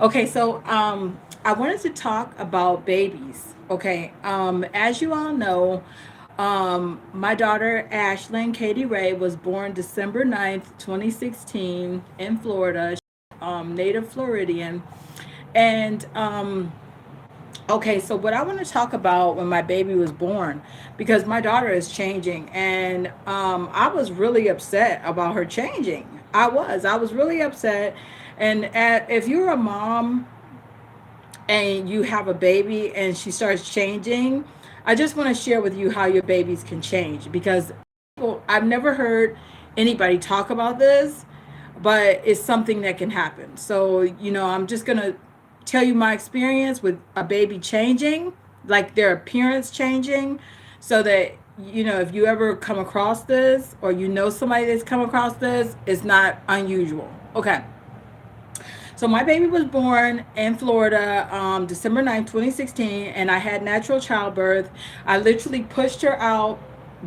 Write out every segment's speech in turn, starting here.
Okay, so I wanted to talk about babies. Okay, as you all know, my daughter Ashlyn Katie Ray was born December 9th, 2016 in Florida, native Floridian. And okay, so what I want to talk about when my baby was born, because my daughter is changing, and I was really upset about her changing. I was really upset. And if you're a mom and you have a baby and she starts changing, I just want to share with you how your babies can change, because I've never heard anybody talk about this, but it's something that can happen. So, I'm just going to tell you my experience with a baby changing, like their appearance changing, so that, if you ever come across this, or somebody that's come across this, it's not unusual. Okay. So my baby was born in Florida, December 9th, 2016, and I had natural childbirth. I literally pushed her out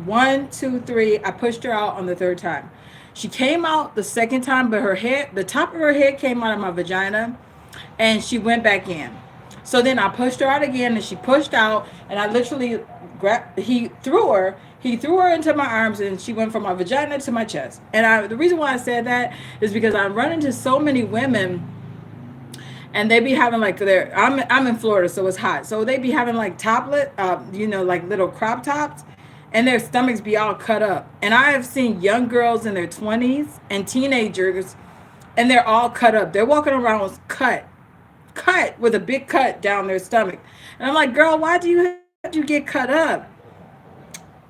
one, two, three. I pushed her out on the third time. She came out the second time, but her head, the top of her head came out of my vagina, and she went back in. So then I pushed her out again, and she pushed out, and I literally grabbed. He threw her into my arms, and she went from my vagina to my chest. And the reason why I said that is because I run into so many women, and they be having like I'm in Florida, so it's hot. So they be having like toplet, like little crop tops, and their stomachs be all cut up. And I have seen young girls in their 20s and teenagers, and they're all cut up. They're walking around with cut with a big cut down their stomach. And I'm like, girl, why'd you get cut up?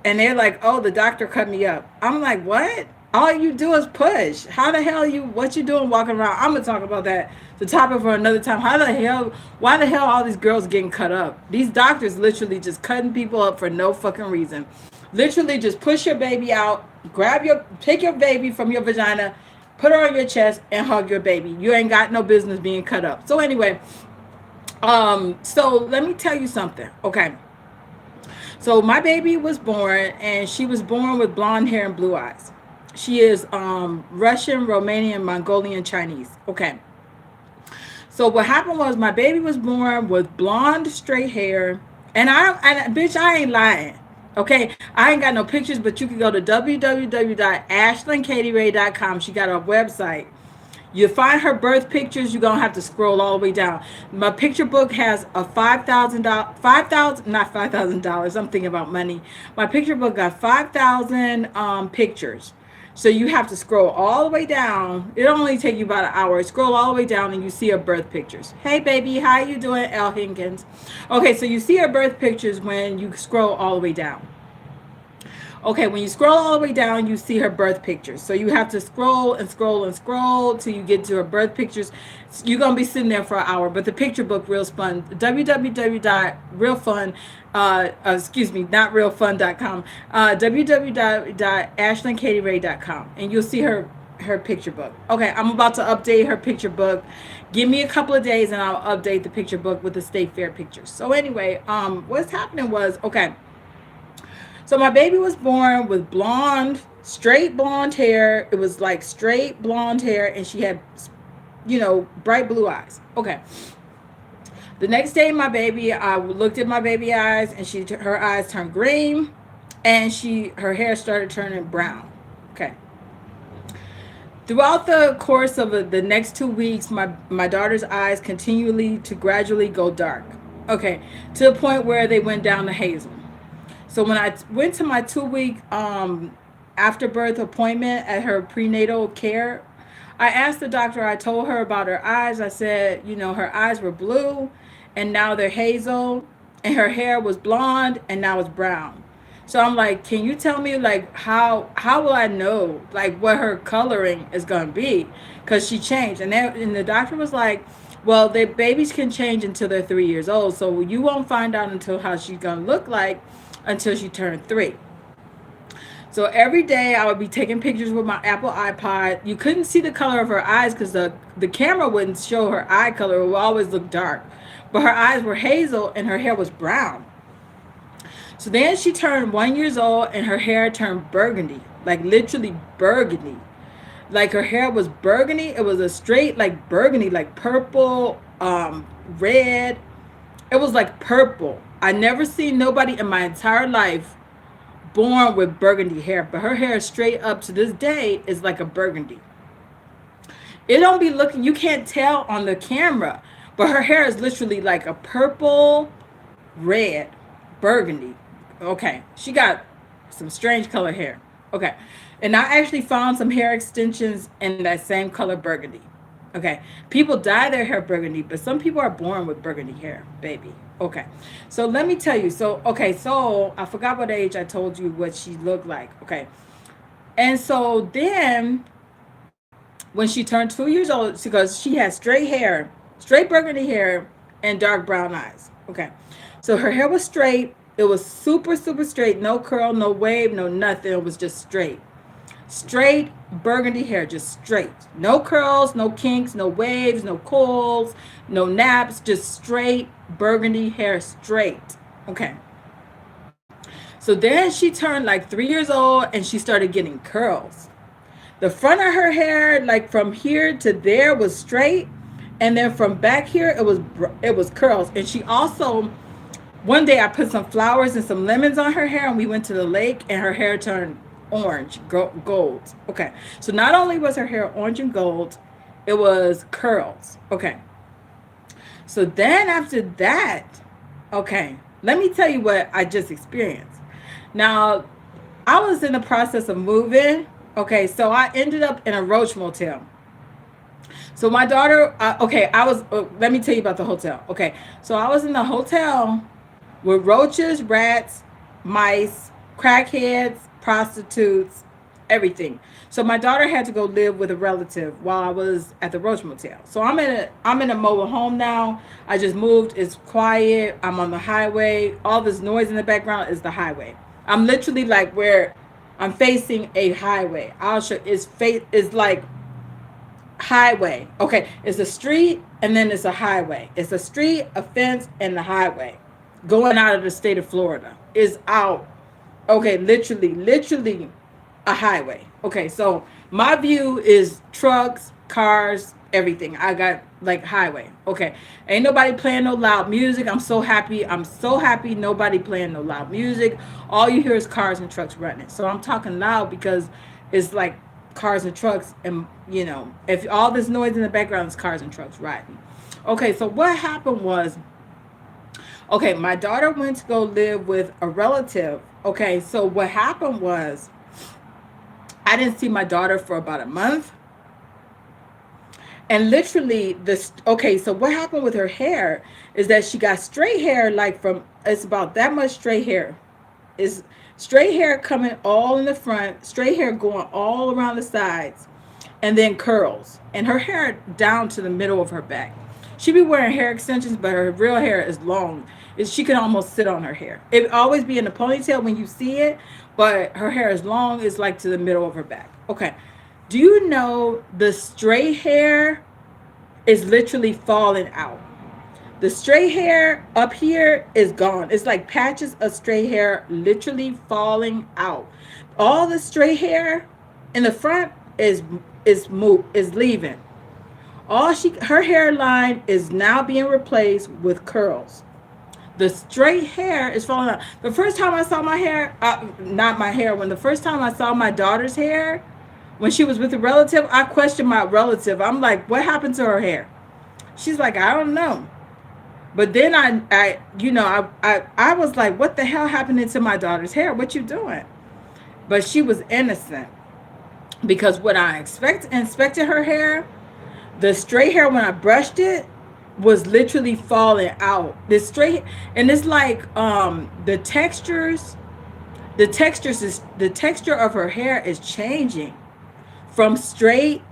And they're like, oh, the doctor cut me up. I'm like, what? All you do is push. How the hell what you doing walking around? I'm gonna talk about that, the topic, for another time. Why the hell all these girls getting cut up? These doctors literally just cutting people up for no fucking reason. Literally just push your baby out, take your baby from your vagina, put her on your chest, and hug your baby. You ain't got no business being cut up. So anyway, so let me tell you something. Okay. So my baby was born, and she was born with blonde hair and blue eyes. She is Russian, Romanian, Mongolian, Chinese. Okay. So what happened was my baby was born with blonde, straight hair, and bitch, I ain't lying. Okay, I ain't got no pictures, but you can go to www.ashlynkatieray.com. She got a website. You find her birth pictures, you're gonna have to scroll all the way down. My picture book has a $5,000, 5,000, not $5,000. I'm thinking about money. My picture book got 5,000 pictures. So you have to scroll all the way down. It'll only take you about an hour. Scroll all the way down, and you see her birth pictures. Hey baby, how you doing, El Hinkins? Okay, so you see her birth pictures when you scroll all the way down. Okay, when you scroll all the way down, you see her birth pictures. So you have to scroll and scroll and scroll till you get to her birth pictures. You're going to be sitting there for an hour, but the picture book real fun. www.realfun, excuse me, not realfun.com, www.ashlynkatieray.com, and you'll see her picture book. Okay, I'm about to update her picture book. Give me a couple of days and I'll update the picture book with the State Fair pictures. So anyway, what's happening was, okay, so my baby was born with straight blonde hair. It was like straight blonde hair, and she had, bright blue eyes. Okay. The next day, I looked at my baby eyes, and her eyes turned green, and her hair started turning brown. Okay. Throughout the course of the next 2 weeks, my daughter's eyes continually to gradually go dark. Okay, to the point where they went down to hazel. So when I went to my 2 week after birth appointment at her prenatal care, I asked the doctor, I told her about her eyes. I said, her eyes were blue and now they're hazel, and her hair was blonde and now it's brown. So I'm like, can you tell me, like, how will I know, like, what her coloring is going to be? Because she changed. And the doctor was like, well, the babies can change until they're 3 years old. So you won't find out until how she's going to look like until she turned 3. So every day I would be taking pictures with my Apple iPod. You couldn't see the color of her eyes because the camera wouldn't show her eye color. It would always look dark. But her eyes were hazel and her hair was brown. So then she turned 1 year old and her hair turned burgundy, like literally burgundy. Like her hair was burgundy. It was a straight like burgundy, like purple, red. It was like purple. I never seen nobody in my entire life born with burgundy hair, but her hair straight up to this day is like a burgundy. It don't be looking, you can't tell on the camera, but her hair is literally like a purple, red, burgundy. Okay, she got some strange color hair. Okay, and I actually found some hair extensions in that same color burgundy. Okay, people dye their hair burgundy, but some people are born with burgundy hair, baby. Okay, so let me tell you. So, okay, so I forgot what age I told you what she looked like. Okay, and so then when she turned 2 years old, because she had straight hair, straight burgundy hair, and dark brown eyes. Okay, so her hair was straight. It was super, super straight. No curl, no wave, no nothing. It was just straight. Straight burgundy hair, just straight. No curls, no kinks, no waves, no coils, no naps, just straight burgundy hair, straight. Okay. So then she turned like 3 years old and she started getting curls. The front of her hair, like from here to there, was straight, and then from back here, it was curls. And she also, one day I put some flowers and some lemons on her hair, and we went to the lake, and her hair turned orange, gold. Okay, so not only was her hair orange and gold, it was curls. Okay, so then after that, okay, let me tell you what I just experienced. Now, I was in the process of moving. Okay, so I ended up in a roach motel. So my daughter, okay, let me tell you about the hotel. Okay, so I was in the hotel with roaches, rats, mice, crackheads, prostitutes, everything. So my daughter had to go live with a relative while I was at the Roach Motel. So I'm in a mobile home now. I just moved. It's quiet. I'm on the highway. All this noise in the background is the highway. I'm literally like where I'm facing a highway. I'll show it's like highway. Okay, it's a street and then it's a highway. It's a street, a fence, and the highway. Going out of the state of Florida is out. Okay, literally a highway. Okay, so my view is trucks, cars, everything. I got like highway. Okay, ain't nobody playing no loud music. I'm so happy. I'm so happy nobody playing no loud music. All you hear is cars and trucks running. So I'm talking loud because it's like cars and trucks, and if all this noise in the background is cars and trucks riding. Okay, so what happened was, okay, my daughter went to go live with a relative. Okay, so what happened was I didn't see my daughter for about a month. And literally this, okay, so what happened with her hair is that she got straight hair, like it's about that much straight hair. Is straight hair coming all in the front, straight hair going all around the sides, and then curls. And her hair down to the middle of her back. She be wearing hair extensions, but her real hair is long. She can almost sit on her hair. It always be in a ponytail when you see it, but her hair is long. It's like to the middle of her back. Okay. Do you know the straight hair is literally falling out? The straight hair up here is gone. It's like patches of straight hair literally falling out. All the straight hair in the front is leaving. Her hairline is now being replaced with curls. The straight hair is falling out. The first time I saw my hair, not my hair, when the first time I saw my daughter's hair, when she was with a relative, I questioned my relative. I'm like, what happened to her hair? She's like, I don't know. But then I was like, what the hell happened to my daughter's hair? What you doing? But she was innocent, because when I inspected her hair, the straight hair, when I brushed it, was literally falling out. The straight, and it's like the texture of her hair is changing from straight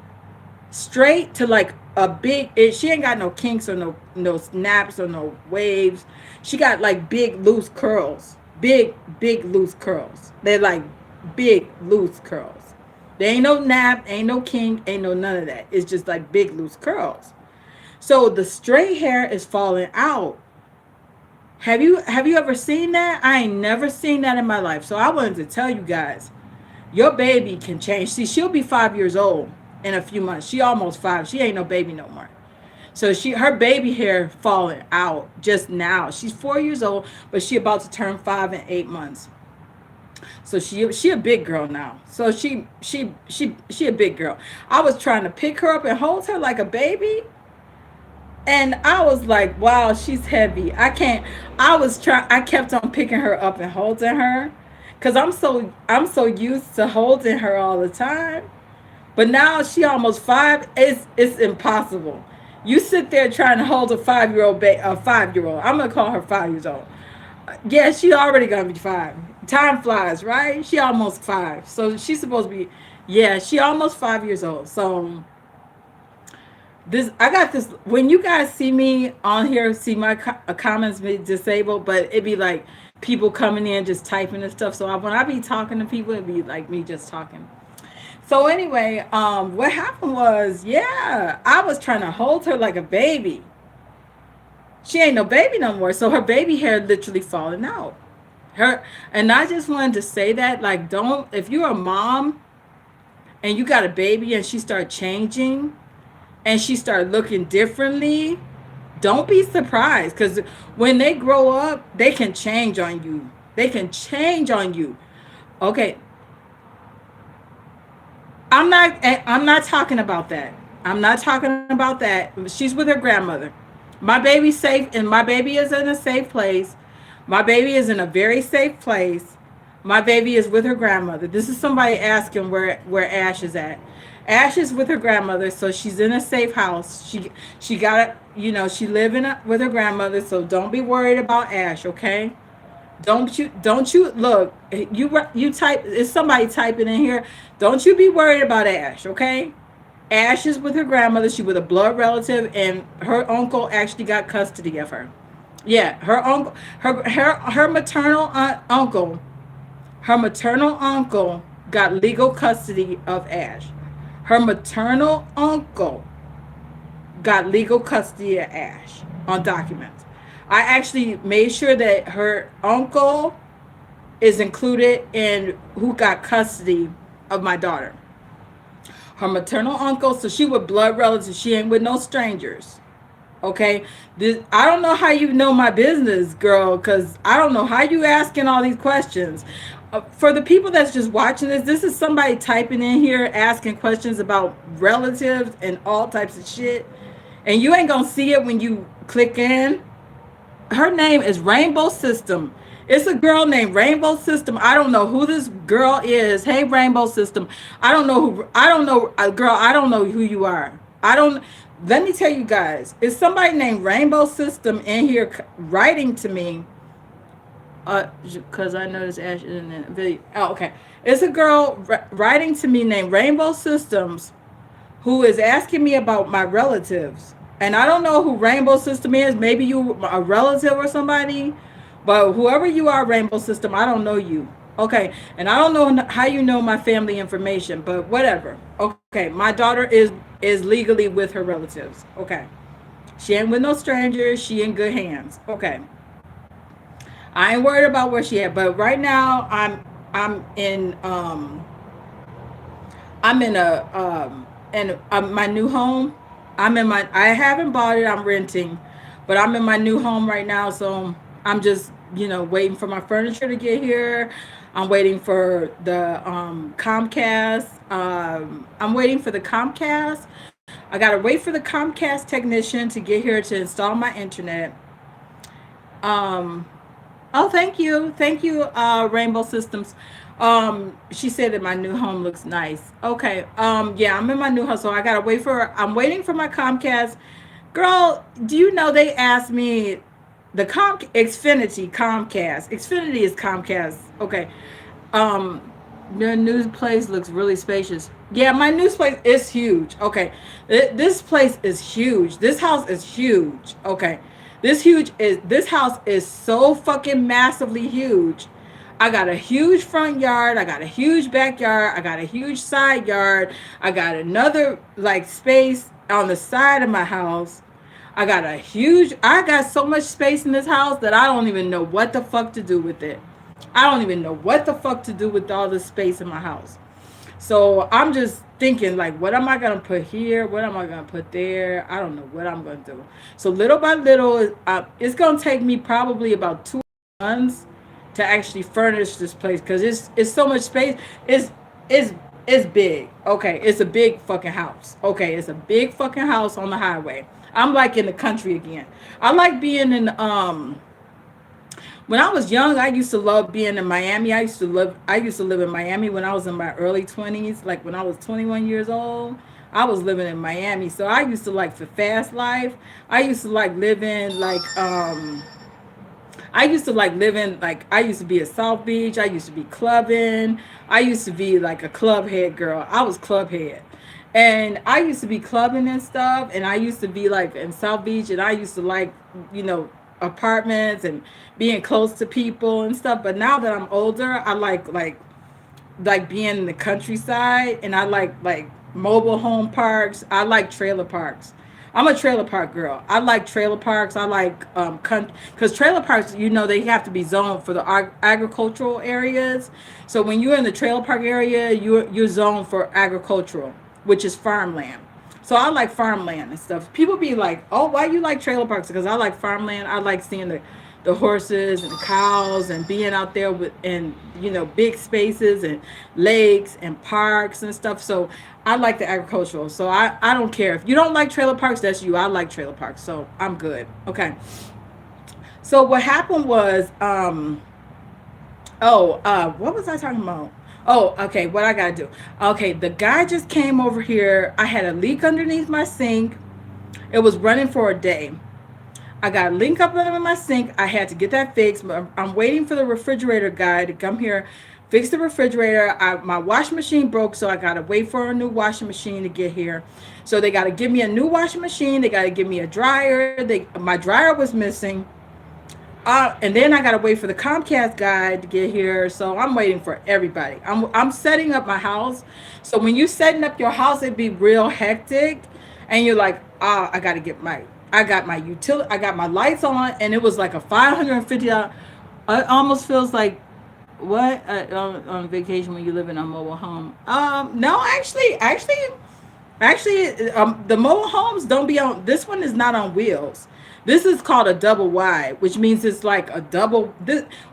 to like a big, she ain't got no kinks or no snaps or no waves. She got like big loose curls. Big loose curls. They're like big loose curls. There ain't no nap, ain't no kink, ain't no none of that. It's just like big loose curls. So the straight hair is falling out. Have you ever seen that? I ain't never seen that in my life. So I wanted to tell you guys, your baby can change. See, she'll be 5 years old in a few months. She almost 5. She ain't no baby no more. So her baby hair falling out just now. She's 4 years old, but she about to turn 5 in 8 months. So she a big girl now. So she a big girl. I was trying to pick her up and hold her like a baby, and I was like, wow, she's heavy. I can't. I kept on picking her up and holding her, cause I'm so used to holding her all the time. But now she almost 5. It's impossible. You sit there trying to hold a 5 year old. I'm gonna call her 5 years old. Yeah, she already gonna be 5. Time flies, right? She almost 5, so she's supposed to be. Yeah, she almost 5 years old. So this, I got this. When you guys see me on here, see my comments be disabled, but it be like people coming in just typing and stuff. So when I be talking to people, it be like me just talking. So anyway, what happened was, yeah, I was trying to hold her like a baby. She ain't no baby no more. So her baby hair literally falling out. Her, and I just wanted to say that, like, don't, if you're a mom and you got a baby and she start changing and she start looking differently, don't be surprised, because when they grow up, they can change on you. They can change on you. Okay, I'm not talking about that. I'm not talking about that. She's with her grandmother. My baby's safe, and my baby is in a safe place. My baby is in a very safe place. My baby is with her grandmother. This is somebody asking where Ash is at. Ash is with her grandmother, so she's in a safe house. She got it. She living with her grandmother, so don't be worried about Ash. Okay. Don't you look, you type, is somebody typing in here? Don't you be worried about Ash, okay? Ash is with her grandmother. She with a blood relative, and her uncle actually got custody of her. Yeah, her uncle, her maternal uncle, her maternal uncle got legal custody of Ash. Her maternal uncle got legal custody of Ash on documents. I actually made sure that her uncle is included in who got custody of my daughter. Her maternal uncle, so she with blood relatives. She ain't with no strangers. Okay, I don't know how you know my business, girl, because I don't know how you asking all these questions. For the people that's just watching this is somebody typing in here asking questions about relatives and all types of shit, and you ain't gonna see it when you click in. Her name is Rainbow System. It's a girl named Rainbow System. I don't know who this girl is. Hey, Rainbow System. I don't know, girl. I don't know who you are. I don't. Let me tell you guys. It's somebody named Rainbow System in here writing to me. Because I noticed Ash in the video. Oh, okay. It's a girl writing to me named Rainbow Systems, who is asking me about my relatives. And I don't know who Rainbow System is. Maybe you a relative or somebody. But whoever you are, Rainbow System, I don't know you. Okay. And I don't know how you know my family information, but whatever. Okay. My daughter is legally with her relatives. Okay. She ain't with no strangers. She in good hands. Okay. I ain't worried about where she at. But right now I'm in my new home. I haven't bought it. I'm renting, but I'm in my new home right now. So I'm just, waiting for my furniture to get here. I'm waiting for the Comcast. I'm waiting for the Comcast. I got to wait for the Comcast technician to get here to install my internet. Um, Oh, thank you. Thank you, Rainbow Systems. She said that my new home looks nice. Okay. Yeah, I'm in my new house, so I'm waiting for my Comcast. Girl, do you know they asked me Xfinity Comcast. Xfinity is Comcast. Okay. Um, your new place looks really spacious. Yeah, my new place is huge. Okay. This place is huge. This house is huge. Okay. This house is so fucking massively huge. I got a huge front yard, I got a huge backyard, I got a huge side yard, I got another like space on the side of my house. I got so much space in this house that I don't even know what the fuck to do with it. I don't even know what the fuck to do with all this space in my house. So I'm just thinking, like, what am I gonna put here? What am I gonna put there? I don't know what I'm gonna do. So little by little, it's gonna take me probably about 2 months to actually furnish this place because it's so much space. It's it's big. Okay, it's a big fucking house. Okay, it's a big fucking house on the highway. I'm like in the country again. I like being in when I was young, I used to love being in Miami. I used to live in Miami when I was in my early 20s, like when I was 21 years old. I was living in Miami. So I used to like the fast life. I used to like living I used to be at South Beach. I used to be clubbing. I used to be like a club head girl. I was club head. And I used to be clubbing and stuff, and I used to be like in South Beach, and I used to like, you know, apartments and being close to people and stuff. But now that I'm older, I like being in the countryside, and I like mobile home parks. I like trailer parks. I'm a trailer park girl. I like trailer parks. I like because trailer parks, you know, they have to be zoned for the agricultural areas. So when you're in the trailer park area, you're zoned for agricultural, which is farmland. So I like farmland and stuff. People be like, "Oh, why you like trailer parks?" Because I like farmland. I like seeing the horses and the cows and being out there with and you know big spaces and lakes and parks and stuff. So I like the agricultural. So I don't care if you don't like trailer parks. That's you. I like trailer parks. So I'm good. Okay. So what happened was what was I talking about? Oh, okay, what I gotta do. Okay, the guy just came over here. I had a leak underneath my sink. It was running for a day. I got a link up under my sink. I had to get that fixed. But I'm waiting for the refrigerator guy to come here, fix the refrigerator. My washing machine broke, so I gotta wait for a new washing machine to get here. So they gotta give me a new washing machine. They gotta give me a dryer. My dryer was missing. And then I gotta wait for the Comcast guy to get here. So I'm waiting for everybody. I'm setting up my house. So when you setting up your house, it'd be real hectic, and you're like, I got my utility, I got my lights on, and it was like a $550. It almost feels like what on vacation when you live in a mobile home. No, actually, the mobile homes don't be on. This one is not on wheels. This is called a double wide, which means it's like a double.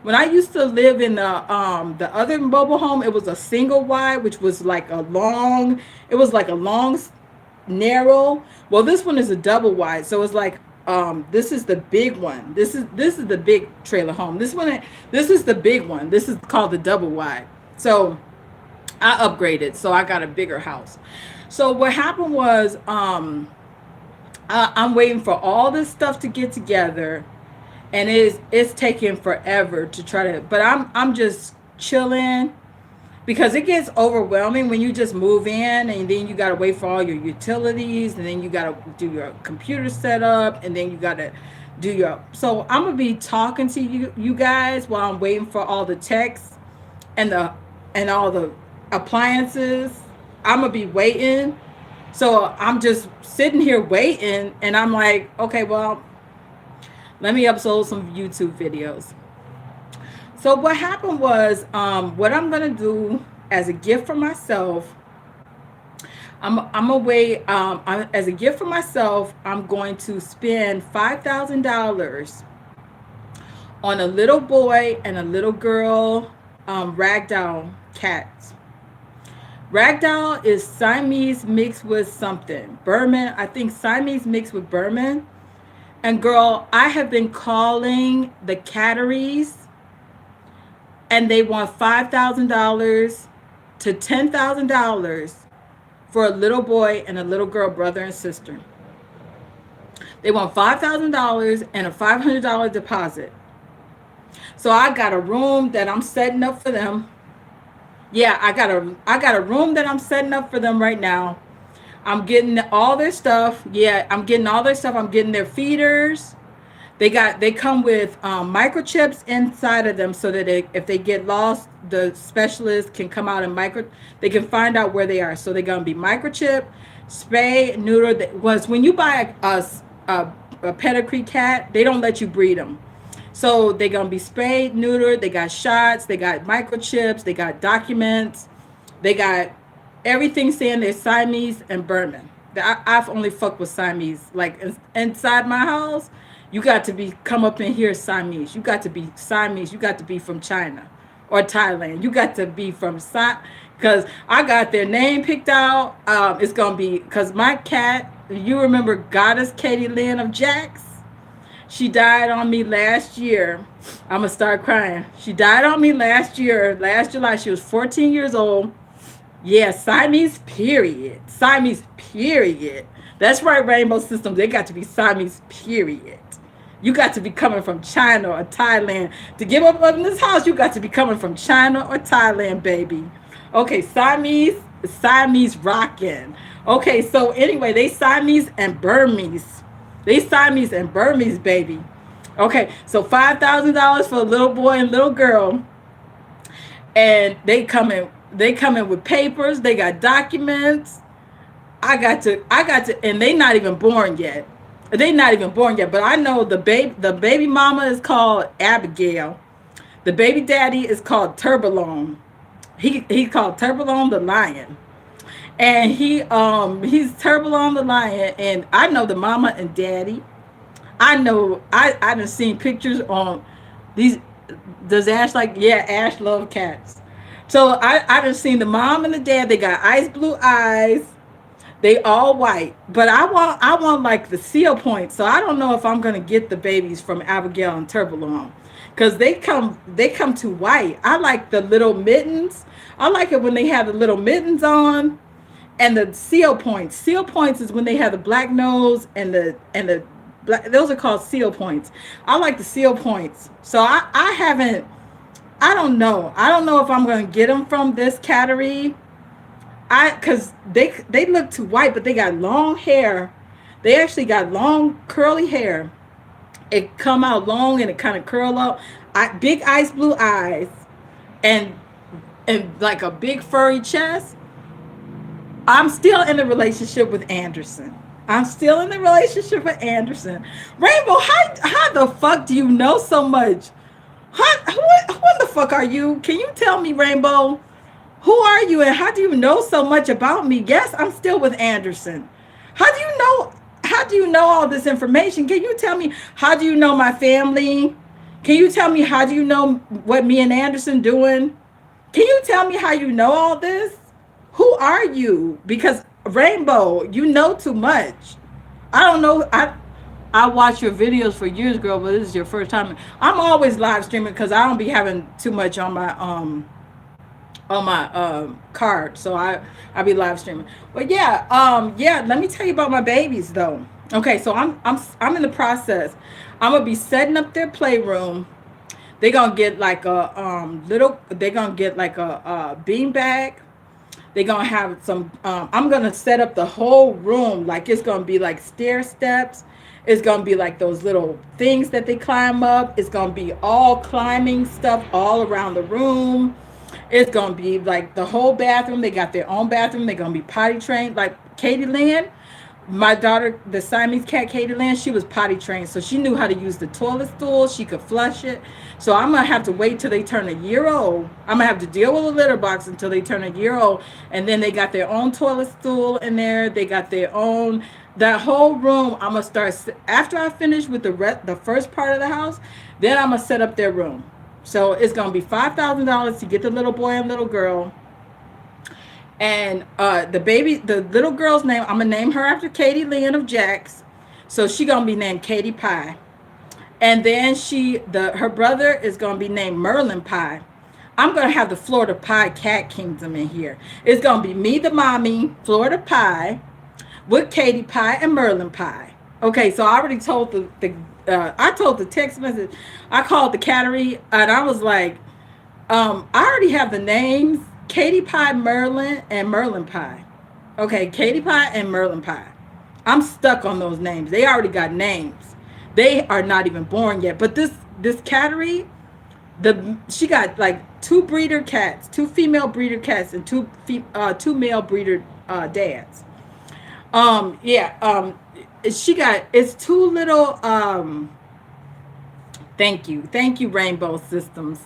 When I used to live in the other mobile home, it was a single wide, which was like a long. It was like a long, narrow. Well, this one is a double wide, so it's like this is the big one. This is the big trailer home. This is the big one. This is called the double wide. So I upgraded, so I got a bigger house. So what happened was, I'm waiting for all this stuff to get together, and it's taking forever to try to. But I'm just chilling because it gets overwhelming when you just move in, and then you gotta wait for all your utilities, and then you gotta do your computer setup, and then you gotta do your. So I'm gonna be talking to you guys while I'm waiting for all the texts and all the appliances. I'm gonna be waiting. So I'm just sitting here waiting, and I'm like, okay, well, let me upload some YouTube videos. So what happened was, what I'm gonna do as a gift for myself, I'm away. As a gift for myself, I'm going to spend $5,000 on a little boy and a little girl ragdoll cats. Ragdoll is Siamese mixed with something. Berman, I think Siamese mixed with Berman. And girl, I have been calling the catteries, and they want $5,000 to $10,000 for a little boy and a little girl, brother and sister. They want $5,000 and a $500 deposit. So I got a room that I'm setting up for them. Yeah, I got a room that I'm setting up for them right now. I'm getting all their stuff. Yeah, I'm getting all their stuff. I'm getting their feeders. They come with microchips inside of them so that if they get lost, the specialist can come out and they can find out where they are. So they're gonna be microchip, spay, neuter. Was when you buy a pedigree cat, they don't let you breed them. So they're gonna be spayed, neutered. They got shots. They got microchips. They got documents. They got everything saying they're Siamese and Burman. I've only fucked with Siamese. Like inside my house, you got to be come up in here Siamese. You got to be Siamese. You got to be from China or Thailand. You got to be from because I got their name picked out. It's gonna be because my cat. You remember Goddess Katie Lynn of Jax? She died on me last year. I'm gonna start crying. She died on me last year, last July. She was 14 years old. Yeah, Siamese period. Siamese period. That's right, Rainbow Systems. They got to be Siamese period. You got to be coming from China or Thailand. To give up in this house, you got to be coming from China or Thailand, baby. Okay, Siamese rocking. Okay, so anyway, they Siamese and Burmese. They Siamese and Burmese, baby. Okay, so $5,000 for a little boy and little girl. And they come in with papers, they got documents. And they not even born yet. They not even born yet, but I know the baby mama is called Abigail. The baby daddy is called Turbalone. He's called Turbalone the lion. And he's Turbalone the lion, and I know the mama and daddy. I know I done seen pictures on these. Does Ash like? Yeah, Ash love cats. So I done seen the mom and the dad. They got ice blue eyes. They all white, but I want like the seal points. So I don't know if I'm gonna get the babies from Abigail and Turbalone, because they come too white. I like the little mittens. I like it when they have the little mittens on, and the seal points. Seal points is when they have the black nose and the black. Those are called seal points. I like the seal points. So I haven't. I don't know. I don't know if I'm gonna get them from this cattery. Cause they look too white, but they got long hair. They actually got long curly hair. It come out long and it kind of curl up. Big ice blue eyes, and like a big furry chest. I'm still in a relationship with Anderson. I'm still in the relationship with Anderson. Rainbow, how the fuck do you know so much? What the fuck are you? Can you tell me, Rainbow? Who are you and how do you know so much about me? Yes, I'm still with Anderson. How do you know? How do you know all this information? Can you tell me how do you know my family? Can you tell me how do you know what me and Anderson doing? Can you tell me how you know all this? Who are you? Because Rainbow, you know too much. I don't know. I watch your videos for years, girl, but this is your first time. I'm always live streaming because I don't be having too much on my card, so I be live streaming. But yeah, let me tell you about my babies though. Okay, so I'm in the process. I'm gonna be setting up their playroom. They're gonna get like a they're gonna get like a bean bag. They're gonna have some I'm gonna set up the whole room like it's gonna be like stair steps. It's gonna be like those little things that they climb up. It's gonna be all climbing stuff all around the room. It's gonna be like the whole bathroom. They got their own bathroom. They're gonna be potty trained. Like Katie Lynn, my daughter, the Siamese cat Katie Lynn, she was potty trained, so she knew how to use the toilet stool. She could flush it. So I'm gonna have to wait till they turn a year old. I'm gonna have to deal with a litter box until they turn a year old, and then they got their own toilet stool in there. They got their own. That whole room, I'm gonna start after I finish with the first part of the house. Then I'm gonna set up their room. So it's gonna be $5,000 to get the little boy and little girl. And the little girl's name, I'm gonna name her after Katie Lynn of Jax. So she gonna be named Katie Pie. And then her brother is gonna be named Merlin Pie. I'm gonna have the Florida Pie Cat Kingdom in here. It's gonna be me, the mommy, Florida Pie, with Katie Pie and Merlin Pie. Okay, so I already told I told the text message. I called the cattery and I was like, I already have the names: Katie Pie Merlin and Merlin Pie. Okay, Katie Pie and Merlin Pie. I'm stuck on those names. They already got names. They are not even born yet. But this cattery, she got like two breeder cats, two female breeder cats, and two male breeder dads. It's two little thank you Rainbow Systems.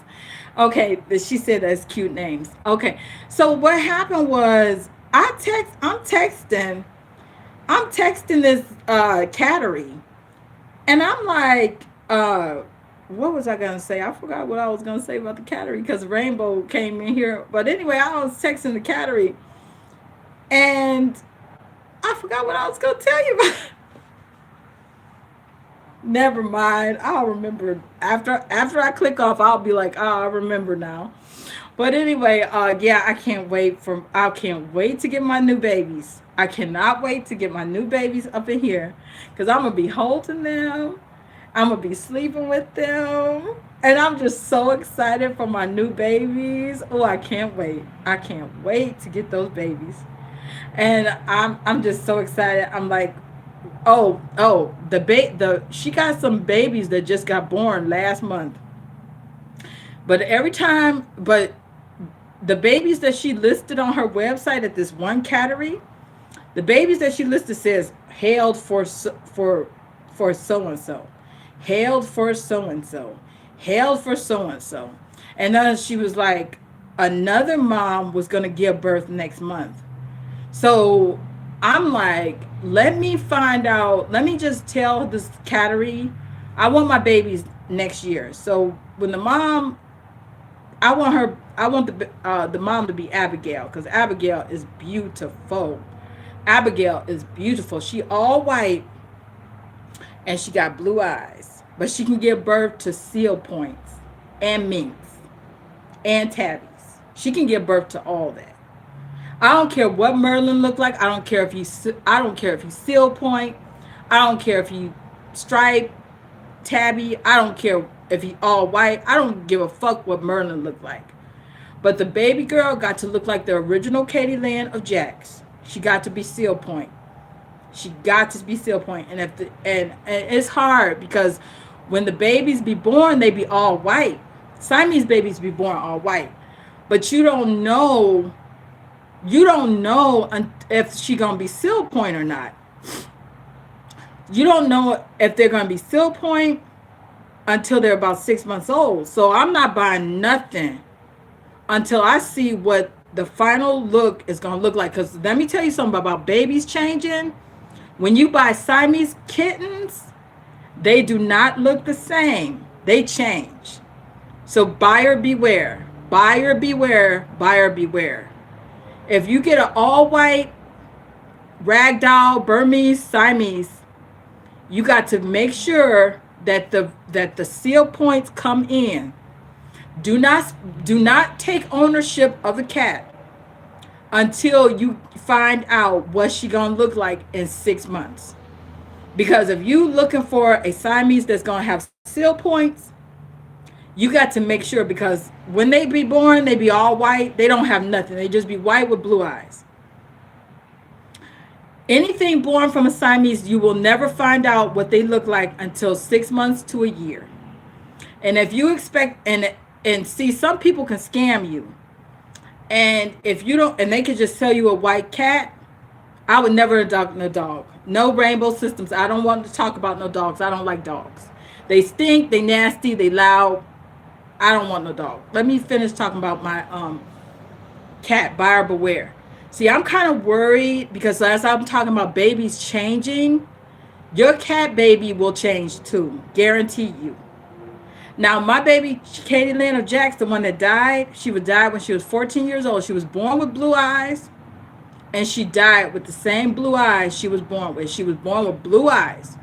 Okay, she said that's cute names. Okay, so what happened was I'm texting this cattery, and I'm like, what was I gonna say? I forgot what I was gonna say about the cattery because Rainbow came in here. But anyway, I was texting the cattery, and I forgot what I was gonna tell you about. Never mind. I'll remember after I click off. I'll be like, oh, I remember now. But anyway, yeah, I can't wait to get my new babies. I cannot wait to get my new babies up in here, because I'm gonna be holding them. I'm gonna be sleeping with them, and I'm just so excited for my new babies. Oh, I can't wait. I can't wait to get those babies. And I'm just so excited. I'm like, oh, the she got some babies that just got born last month. But the babies that she listed on her website at this one category, the babies that she listed says hailed for so and so, hailed for so and so, hailed for so and so, and then she was like, another mom was gonna give birth next month. So I'm like, let me find out. Let me just tell this category, I want my babies next year. So when the mom, I want her. I want the mom to be Abigail, because Abigail is beautiful. Abigail is beautiful. She all white, and she got blue eyes, but she can give birth to seal points and minks and tabbies. She can give birth to all that. I don't care what Merlin looked like. I don't care if he's seal point. I don't care if he stripe tabby. I don't care if he all white. I don't give a fuck what Merlin looked like. But the baby girl got to look like the original Katie Land of Jax. She got to be seal point. She got to be seal point. And and it's hard because when the babies be born, they be all white. Siamese babies be born all white. But you don't know if she gonna be seal point or not. You don't know if they're gonna be seal point until they're about 6 months old. So I'm not buying nothing until I see what the final look is gonna look like. Because let me tell you something about babies changing. When you buy Siamese kittens, they do not look the same. They change. So buyer beware. Buyer beware. Buyer beware. If you get an all white ragdoll Burmese Siamese, you got to make sure that the seal points come in. Do not take ownership of the cat until you find out what she gonna look like in 6 months. Because if you looking for a Siamese that's gonna have seal points, you got to make sure, because when they be born, they be all white. They don't have nothing. They just be white with blue eyes. Anything born from a Siamese, you will never find out what they look like until 6 months to a year. And if you expect, and see, some people can scam you. And if you don't, and they can just sell you a white cat, I would never adopt no dog. No rainbow systems. I don't want to talk about no dogs. I don't like dogs. They stink, they nasty, they loud. I don't want no dog. Let me finish talking about my cat, buyer beware. See, I'm kind of worried because as I'm talking about babies changing, your cat baby will change too. Guarantee you. Now, my baby, Katie Lynn of Jax, the one that died, she would die when she was 14 years old. She was born with blue eyes, and she died with the same blue eyes she was born with. She was born with blue eyes.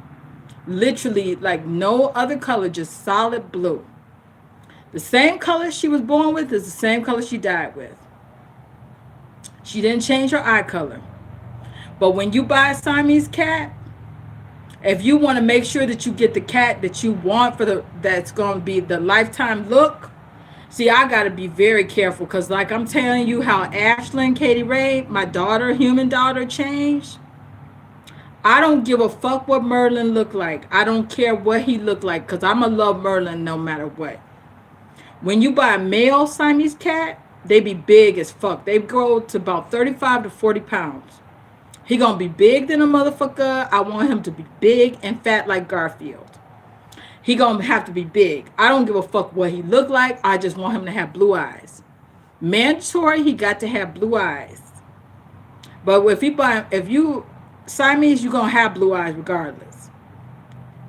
Literally, like no other color, just solid blue. The same color she was born with is the same color she died with. She didn't change her eye color. But when you buy a Siamese cat, if you want to make sure that you get the cat that you want that's going to be the lifetime look, see, I got to be very careful, because like I'm telling you how Ashlyn Katie Ray, my daughter, human daughter, changed. I don't give a fuck what Merlin looked like. I don't care what he looked like, because I'm going to love Merlin no matter what. When you buy a male Siamese cat, they be big as fuck. They grow to about 35 to 40 pounds. He gonna be big than a motherfucker. I want him to be big and fat like Garfield. He gonna have to be big. I don't give a fuck what he look like. I just want him to have blue eyes. Mandatory, he got to have blue eyes. But if you Siamese, you're gonna have blue eyes regardless.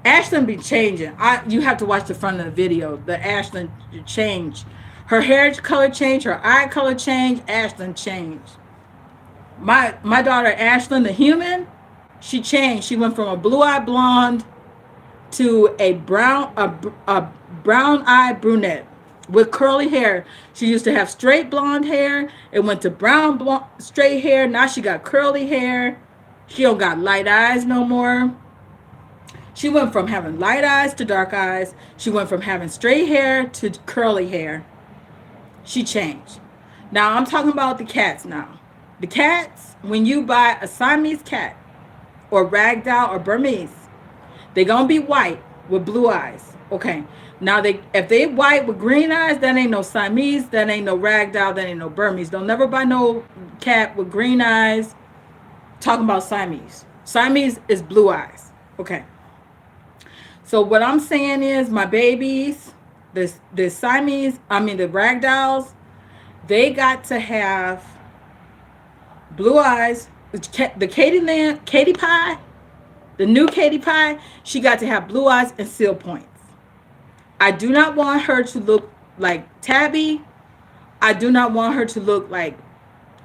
Ashlyn be changing. You have to watch the front of the video. The Ashlyn change. Her hair color change, her eye color change, Ashlyn changed. My daughter Ashlyn, the human, she changed. She went from a blue-eyed blonde to a brown-eyed brunette with curly hair. She used to have straight blonde hair. It went to brown blonde, straight hair. Now she got curly hair. She don't got light eyes no more. She went from having light eyes to dark eyes. She went from having straight hair to curly hair. She changed. Now I'm talking about the cats now. The cats, when you buy a Siamese cat or ragdoll or Burmese, they're gonna be white with blue eyes. Okay. Now if they white with green eyes, that ain't no Siamese, that ain't no ragdoll, that ain't no Burmese. Don't never buy no cat with green eyes. Talking about Siamese. Siamese is blue eyes. Okay. So what I'm saying is my babies, the Siamese, the ragdolls, they got to have blue eyes. The Katie Pie, the new Katie Pie, she got to have blue eyes and seal points. I do not want her to look like Tabby. I do not want her to look like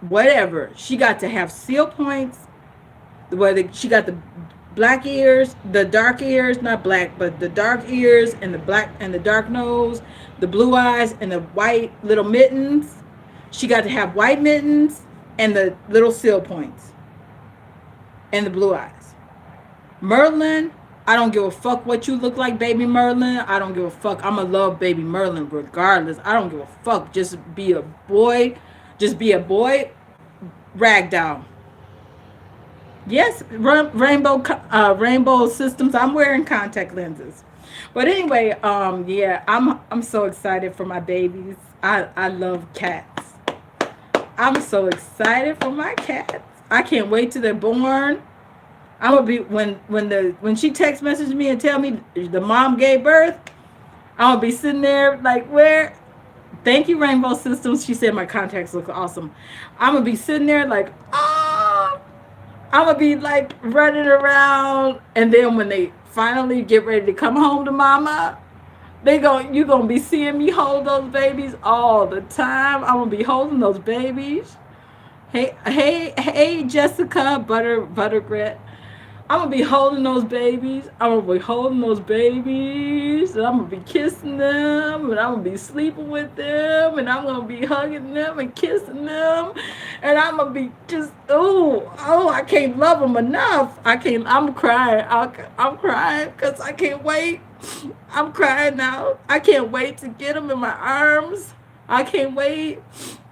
whatever. She got to have seal points. She got the black ears, the dark ears, not black, but the dark ears and the black and the dark nose, the blue eyes and the white little mittens. She got to have white mittens and the little seal points and the blue eyes. Merlin, I don't give a fuck what you look like, baby Merlin. I don't give a fuck. I'ma love baby Merlin regardless. I don't give a fuck. Just be a boy. Just be a boy ragdoll. Yes, rainbow systems. I'm wearing contact lenses. But anyway, yeah, I'm so excited for my babies. I love cats. I'm so excited for my cats. I can't wait till they're born. I'm gonna be when she text message me and tell me the mom gave birth, I'm gonna be sitting there like, where? Thank you, Rainbow Systems. She said my contacts look awesome. I'm gonna be sitting there like, oh, I'm gonna be like running around, and then when they finally get ready to come home to mama, you gonna be seeing me hold those babies all the time. I'm gonna be holding those babies. Hey, Jessica, Buttergrit. I'm gonna be holding those babies. I'm gonna be holding those babies, and I'm gonna be kissing them, and I'm gonna be sleeping with them, and I'm gonna be hugging them and kissing them, and I'm gonna be just I can't love them enough. I'm crying. I'm crying because I can't wait. I'm crying now. I can't wait to get them in my arms. I can't wait.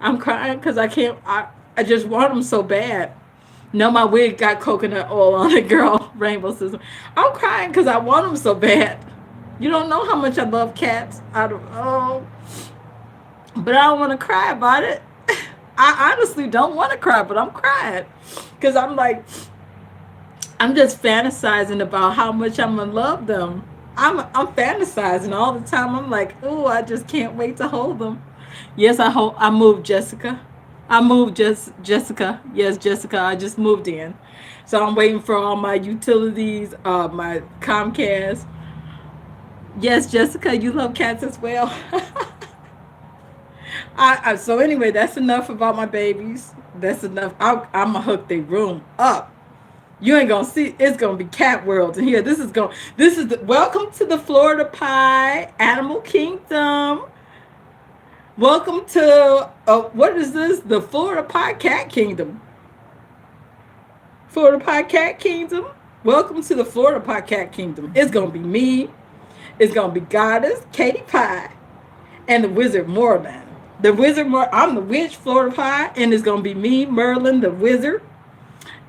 I'm crying because I can't. I just want them so bad. No, my wig got coconut oil on it, girl. Rainbow System. I'm crying because I want them so bad. You don't know how much I love cats. But I don't want to cry about it. I honestly don't want to cry, but I'm crying because I'm just fantasizing about how much I'm gonna love them. I'm fantasizing all the time. I'm like, oh, I just can't wait to hold them. Yes, I moved, Jessica. I moved Jessica. Yes, Jessica, I just moved in. So I'm waiting for all my utilities, my Comcast. Yes, Jessica, you love cats as well. So anyway, that's enough about my babies. That's enough. I'm going to hook their room up. You ain't going to see. It's going to be cat world in here. Welcome to the Florida Pie Animal Kingdom. Welcome to, what is this? The Florida Pie Cat Kingdom. Florida Pie Cat Kingdom. Welcome to the Florida Pie Cat Kingdom. It's going to be me. It's going to be Goddess, Katie Pie, and the Wizard Moreland. I'm the Witch, Florida Pie, and it's going to be me, Merlin, the Wizard.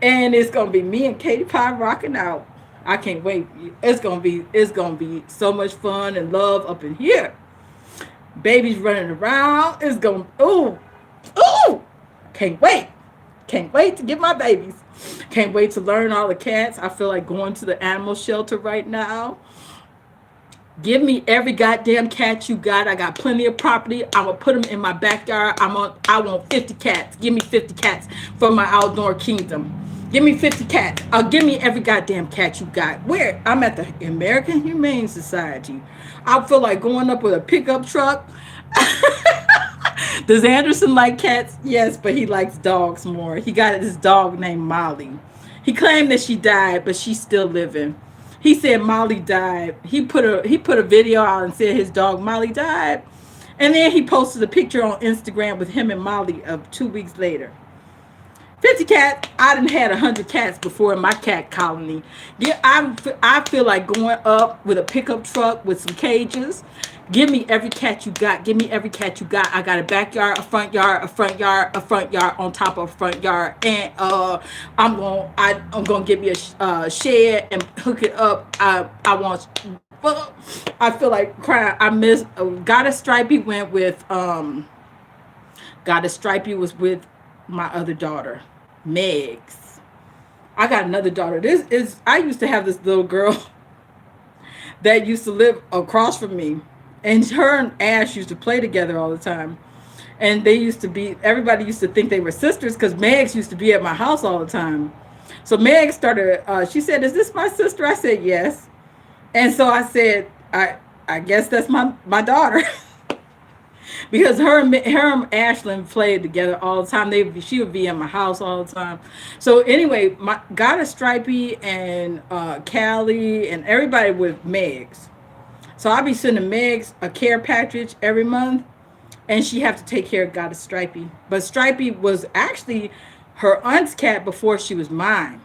And it's going to be me and Katie Pie rocking out. I can't wait. It's going to be so much fun and love up in here. Babies running around. It's going, ooh, can't wait to get my babies. Can't wait to learn all the cats. I feel like going to the animal shelter right now. Give me every goddamn cat you got. I got plenty of property. I'm gonna put them in my backyard. I want 50 cats. Give me 50 cats for my outdoor kingdom. Give me 50 cats. Give me every goddamn cat you got. Where? I'm at the American Humane Society. I feel like going up with a pickup truck. Does Anderson like cats? Yes, but he likes dogs more. He got this dog named Molly. He claimed that she died, but she's still living. He said Molly died. He put a video out and said his dog Molly died. And then he posted a picture on Instagram with him and Molly of 2 weeks later. 50 cats. I done had 100 cats before in my cat colony. Yeah, I feel like going up with a pickup truck with some cages. Give me every cat you got. Give me every cat you got. I got a backyard, a front yard, a front yard, a front yard on top of a front yard, and I'm gonna give me a shed and hook it up. I want. Well, I feel like crying. I miss. Goddess Stripey went with Goddess Stripey was with my other daughter, Megs. I got another daughter. I used to have this little girl that used to live across from me. And her and Ash used to play together all the time. And everybody used to think they were sisters because Megs used to be at my house all the time. So Meg started, she said, "Is this my sister?" I said, "Yes." And so I said, I guess that's my daughter. Because her and Ashlyn played together all the time. She would be in my house all the time. So anyway, my got a Stripey and Callie and everybody with Megs. So I'll be sending Megs a care package every month, and she have to take care of Goddess Stripey. But Stripey was actually her aunt's cat before she was mine.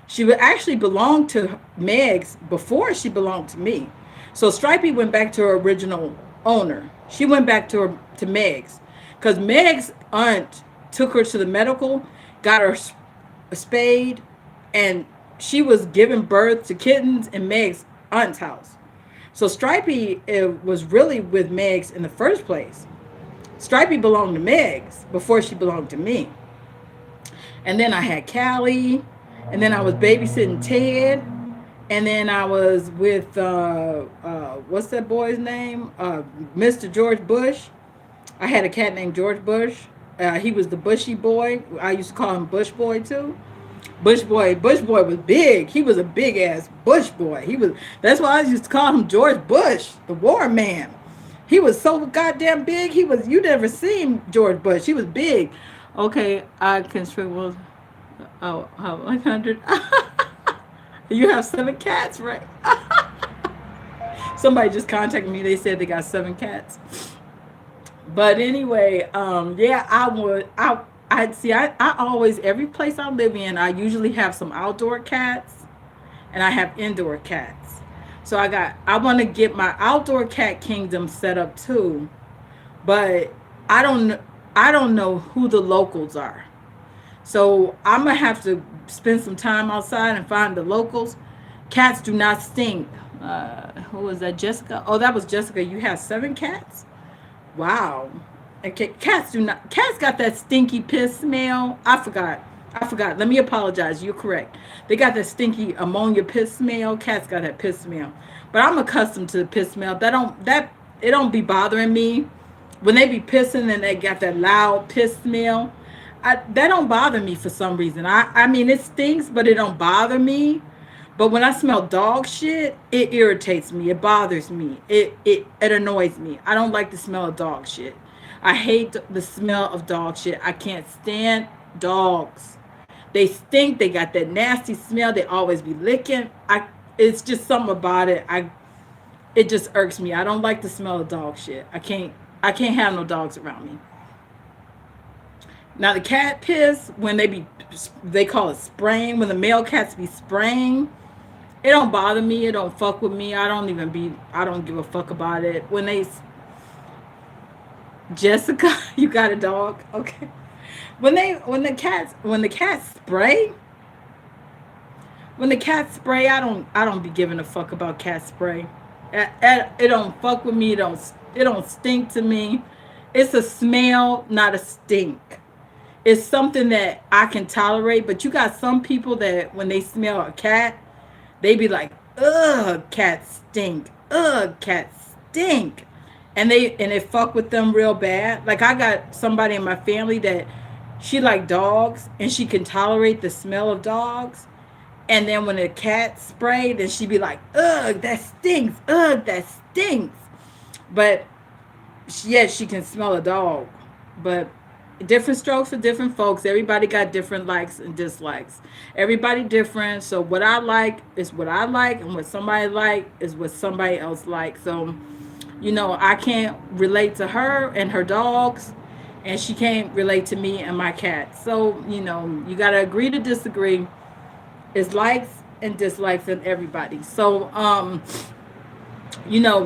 She would actually belong to Megs before she belonged to me. So Stripey went back to her original owner. She went back to Megs because Meg's aunt took her to the medical, got her a spade, and she was giving birth to kittens in Meg's aunt's house. So Stripey was really with Megs in the first place. Stripey belonged to Megs before she belonged to me. And then I had Callie, and then I was babysitting Ted, and then I was with what's that boy's name? Mr. George Bush. I had a cat named George Bush. He was the bushy boy. I used to call him Bush Boy too. Bush Boy was big. He was a big ass Bush boy. That's why I used to call him George Bush, the war man. He was so goddamn big. You never seen George Bush. He was big. Okay, I can shrink. How 100? You have 7 cats, right? Somebody just contacted me. They said they got 7 cats. But anyway, yeah, I always, every place I live in, I usually have some outdoor cats and I have indoor cats. So I want to get my outdoor cat kingdom set up too, but I don't know who the locals are. So I'm gonna have to spend some time outside and find the locals. Cats do not stink. Who was that? Jessica? Oh, that was Jessica. You have 7 cats? Wow. Okay, cats got that stinky piss smell. I forgot. Let me apologize. You're correct. They got that stinky ammonia piss smell. Cats got that piss smell. But I'm accustomed to the piss smell. It don't be bothering me. When they be pissing and they got that loud piss smell, that don't bother me for some reason. I mean, it stinks, but it don't bother me. But when I smell dog shit, it irritates me. It bothers me. It annoys me. I don't like the smell of dog shit. I hate the smell of dog shit. I can't stand dogs. They stink. They got that nasty smell. They always be licking. It's just something about it. It just irks me. I don't like the smell of dog shit. I can't have no dogs around me. Now the cat piss, when they call it spraying, when the male cats be spraying, it don't bother me. It don't fuck with me. I don't give a fuck about it. Jessica, you got a dog? Okay. When the cats spray, I don't be giving a fuck about cat spray. It don't fuck with me. It don't stink to me. It's a smell, not a stink. It's something that I can tolerate, but you got some people that when they smell a cat, they be like, ugh, cats stink. ugh, cats stink. And it fuck with them real bad. Like I got somebody in my family that she like dogs and she can tolerate the smell of dogs. And then when a cat spray, then she be like, ugh, that stinks. Ugh, that stinks. But yes, she can smell a dog. But different strokes for different folks. Everybody got different likes and dislikes. Everybody different. So what I like is what I like, and what somebody like is what somebody else likes. So, I can't relate to her and her dogs, and she can't relate to me and my cat. So, you got to agree to disagree. It's likes and dislikes in everybody. So,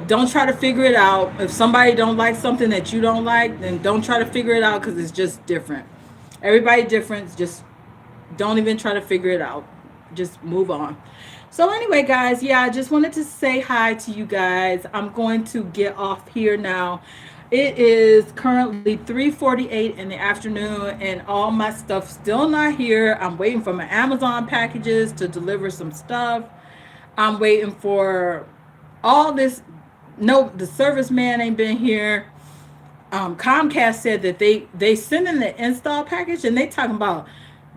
don't try to figure it out. If somebody don't like something that you don't like, then don't try to figure it out because it's just different. Everybody different. Just don't even try to figure it out. Just move on. So anyway, guys, yeah, I just wanted to say hi to you guys. I'm going to get off here now. It is currently 3:48 in the afternoon, and all my stuff still not here. I'm waiting for my Amazon packages to deliver some stuff. I'm waiting for all this. No, the serviceman ain't been here. Comcast said that they send in the install package, and they talking about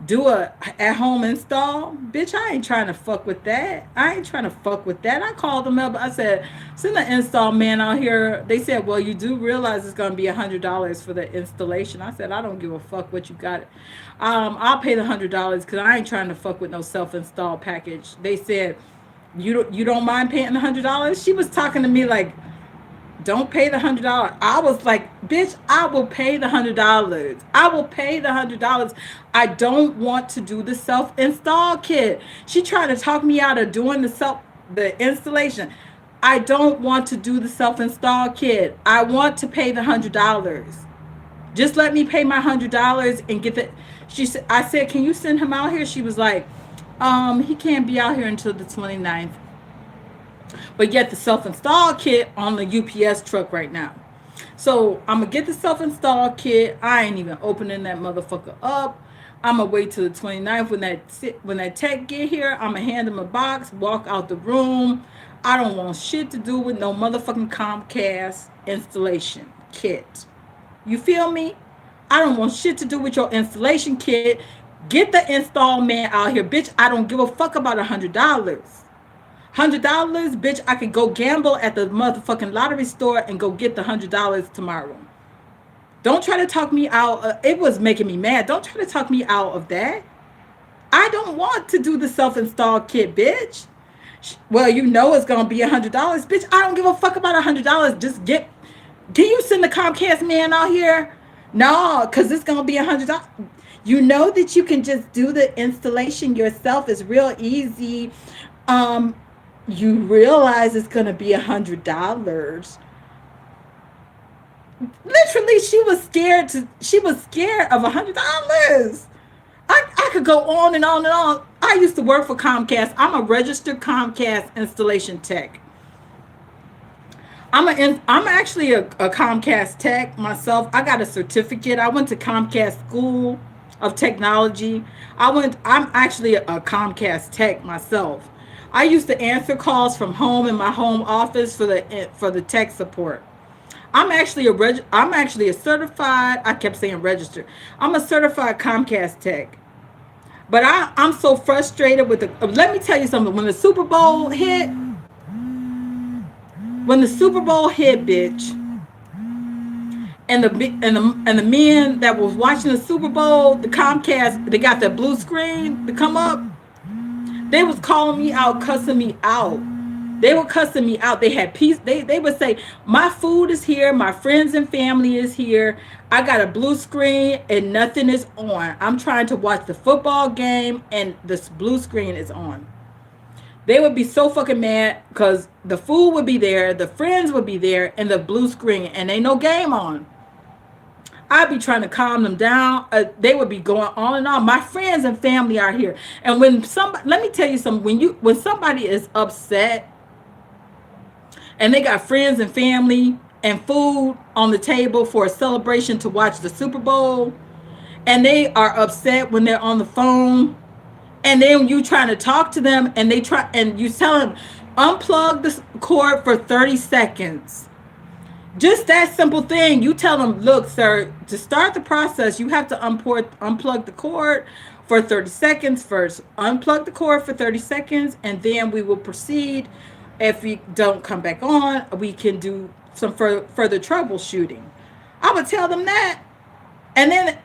do a at home install. Bitch, I ain't trying to fuck with that. I ain't trying to fuck with that. I called them up. I said, send the install man out here. They said, well, you do realize it's gonna be $100 for the installation. I said, I don't give a fuck what you got. I'll pay the $100 because I ain't trying to fuck with no self install package. They said, you don't mind paying the $100? She was talking to me like, don't pay the $100. I was like, bitch, I will pay the $100. I will pay the $100. I don't want to do the self install kit. She tried to talk me out of doing the installation. I don't want to do the self install kit. I want to pay the $100. Just let me pay my $100 and get the. She said, I said, can you send him out here? She was like, he can't be out here until the 29th. But yet the self-install kit on the UPS truck right now. So I'm gonna get the self-install kit. I ain't even opening that motherfucker up. I'm gonna wait till the 29th when that tech get here. I'm gonna hand him a box, walk out the room. I don't want shit to do with no motherfucking Comcast installation kit. You feel me? I don't want shit to do with your installation kit. Get the install man out here, bitch. I don't give a fuck about $100, bitch. I could go gamble at the motherfucking lottery store and go get the $100 tomorrow. Don't try to talk me out. It was making me mad. Don't try to talk me out of that. I don't want to do the self-install kit, bitch. Well, it's gonna be $100, bitch. I don't give a fuck about $100. Just can you send the Comcast man out here? No, because it's gonna be $100. You know that you can just do the installation yourself. It's real easy. You realize it's gonna be $100. Literally, she was scared of $100. I could go on and on and on. I used to work for Comcast. I'm a registered Comcast installation tech. I'm actually a Comcast tech myself. I got a certificate. I went to Comcast School of Technology. I'm actually a Comcast tech myself. I used to answer calls from home in my home office for the tech support. I'm actually a certified. I kept saying registered. I'm a certified Comcast tech. But I'm so frustrated with the. Let me tell you something. When the Super Bowl hit, bitch, and the men that was watching the Super Bowl, the Comcast, they got that blue screen to come up. They was calling me out, cussing me out. They were cussing me out. They had peace. They would say, my food is here. My friends and family is here. I got a blue screen and nothing is on. I'm trying to watch the football game and this blue screen is on. They would be so fucking mad because the food would be there, the friends would be there, and the blue screen, and ain't no game on. I'd be trying to calm them down. They would be going on and on. My friends and family are here. And let me tell you something, when somebody is upset and they got friends and family and food on the table for a celebration to watch the Super Bowl, and they are upset when they're on the phone, and then you trying to talk to them and you tell them, Unplug the cord for 30 seconds. Just that simple thing. You tell them, look, sir, to start the process, you have to unplug the cord for 30 seconds first. Unplug the cord for 30 seconds, and then we will proceed. If we don't come back on, we can do some further troubleshooting. I would tell them that. And then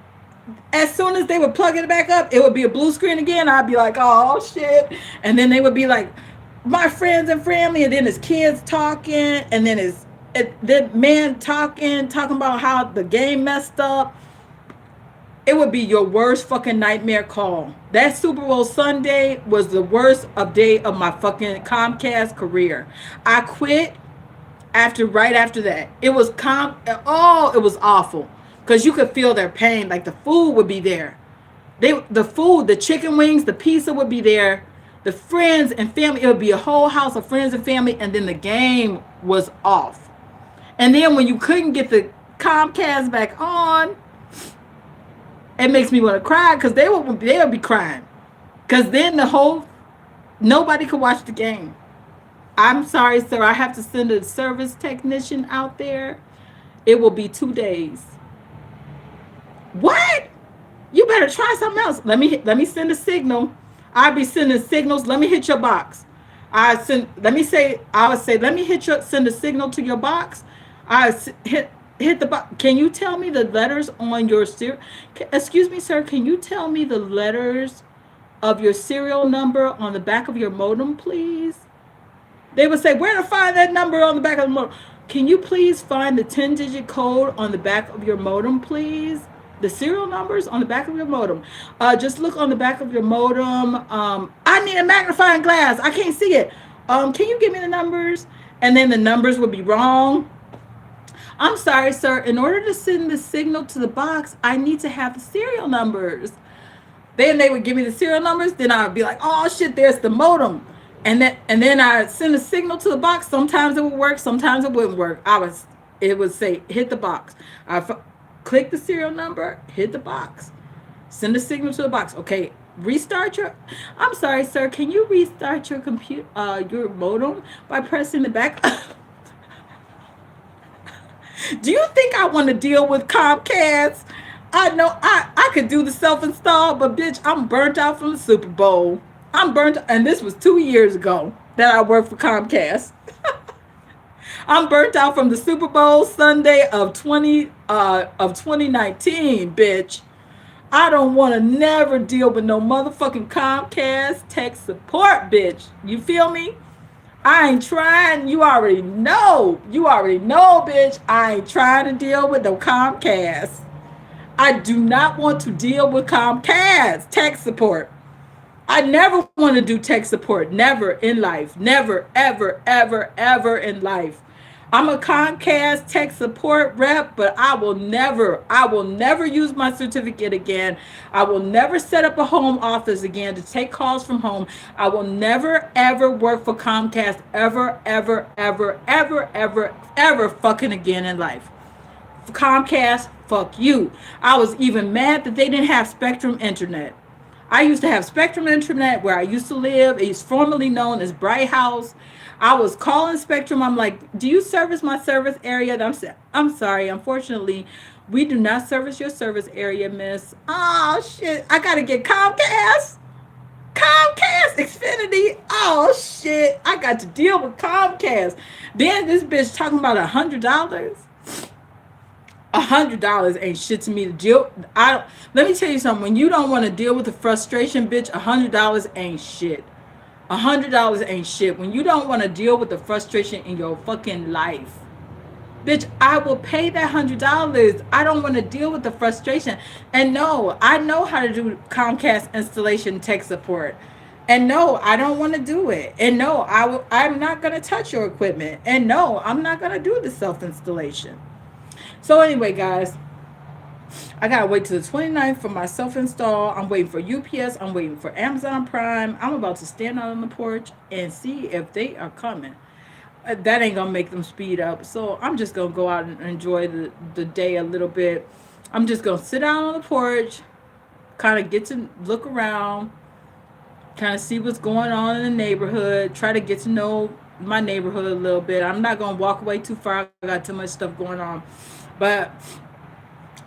as soon as they would plug it back up, it would be a blue screen again. I'd be like, oh shit. And then they would be like, my friends and family, and then his kids talking, and then the man talking about how the game messed up. It would be your worst fucking nightmare call. That Super Bowl Sunday was the worst day of my fucking Comcast career. I quit right after that. It was it was awful. Because you could feel their pain. Like the food would be there. The food, the chicken wings, the pizza would be there. The friends and family, it would be a whole house of friends and family, and then the game was off. And then when you couldn't get the Comcast back on, it makes me want to cry because they would be crying. Because then nobody could watch the game. I'm sorry, sir. I have to send a service technician out there. It will be 2 days. What? You better try something else. Let me send a signal. I'll be sending signals. Let me hit your box. I would say, let me send a signal to your box. I hit the box. Can you tell me the letters on your excuse me, sir, can you tell me the letters of your serial number on the back of your modem, please? They would say, where to find that number on the back of the modem? Can you please find the 10-digit code on the back of your modem, please? The serial numbers on the back of your modem. Just look on the back of your modem. I need a magnifying glass. I can't see it. Can you give me the numbers? And then the numbers would be wrong. I'm sorry, sir. In order to send the signal to the box, I need to have the serial numbers. Then they would give me the serial numbers. Then I would be like, oh shit, there's the modem. And then I send a signal to the box. Sometimes it would work. Sometimes it wouldn't work. It would say, hit the box. Click the serial number, hit the box, send a signal to the box. Okay, I'm sorry, sir, can you restart your your modem by pressing the back? Do you think I want to deal with Comcast? I know I could do the self-install, but bitch, I'm burnt out from the Super Bowl. And this was 2 years ago that I worked for Comcast. I'm burnt out from the Super Bowl Sunday of 2019, bitch. I don't want to never deal with no motherfucking Comcast tech support, bitch. You feel me? I ain't trying. You already know. Bitch. I ain't trying to deal with no Comcast. I do not want to deal with Comcast tech support. I never want to do tech support. Never in life. Never, ever, ever, ever in life. I'm a Comcast tech support rep, but I will never use my certificate again. I will never set up a home office again to take calls from home. I will never, ever work for Comcast ever, ever, ever, ever, ever, ever fucking again in life. Comcast, fuck you. I was even mad that they didn't have Spectrum Internet. I used to have Spectrum Internet where I used to live. It's formerly known as Bright House. I was calling Spectrum. I'm like, do you service my service area? I'm sorry. Unfortunately, we do not service your service area, miss. Oh, shit. I got to get Comcast. Xfinity. Oh, shit. I got to deal with Comcast. Then this bitch talking about $100. $100 ain't shit to me to deal. Let me tell you something. When you don't want to deal with the frustration, bitch, $100 ain't shit. $100 ain't shit. When you don't want to deal with the frustration in your fucking life, bitch, I will pay that $100. I don't want to deal with the frustration. And no, I know how to do Comcast installation tech support. And no, I don't want to do it. And no, I'm not going to touch your equipment. And no, I'm not going to do the self-installation. So anyway, guys, I gotta wait till the 29th for my self-install. I'm waiting for UPS. I'm waiting for Amazon Prime. I'm about to stand out on the porch and see if they are coming. That ain't gonna make them speed up. So I'm just gonna go out and enjoy the day a little bit. I'm just gonna sit down on the porch, kind of get to look around, kind of see what's going on in the neighborhood, try to get to know my neighborhood a little bit. I'm not gonna walk away too far. I got too much stuff going on, but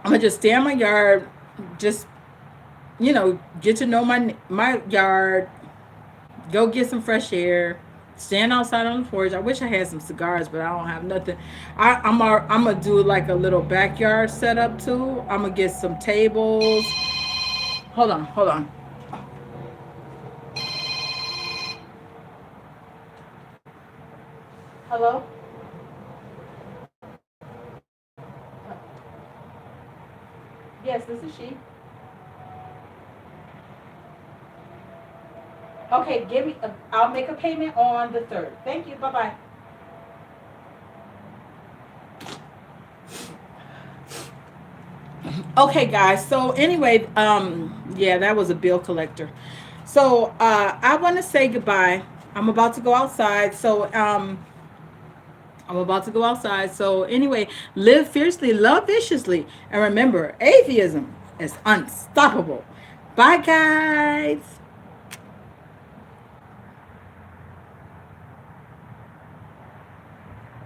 I'm gonna just stay in my yard, just get to know my yard, go get some fresh air, stand outside on the porch. I wish I had some cigars, but I don't have nothing. I'm gonna do like a little backyard setup too. I'm gonna get some tables. Hold on, hold on. Hello. Yes, this is she. Okay, give me. I'll make a payment on the third. Thank you. Bye bye. Okay, guys. So anyway, yeah, that was a bill collector. So I want to say goodbye. I'm about to go outside. I'm about to go outside. So anyway, live fiercely, love viciously, and remember, atheism is unstoppable. Bye, guys.